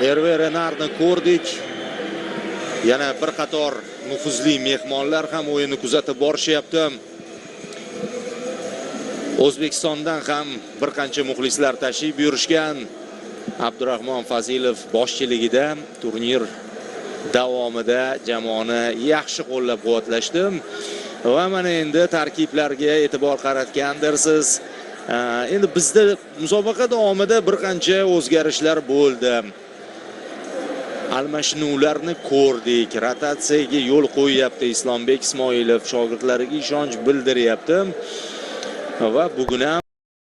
Herve Renardni ko'rdik. Yana bir qator nufuzli mehmonlar ham o'yinni kuzatib borishyapti. O'zbekistondan ham bir qancha muxlislar tashrif buyurishgan. Abdurahmon Fazilov boshchiligida turnir davomida jamoani yaxshi qo'llab-quvvatlashdi. Va mana endi tarkiblarga e'tibor qaratgandirsiz. Endi bizda musobaqa davomida bir qancha o'zgarishlar bo'ldi. Almashinuvlarni ko'rdik. Rotatsiyaga yo'l qo'yyapti Islombek Ismoilov, shogirdlariga ishonch bildiryapti. Va bugun ham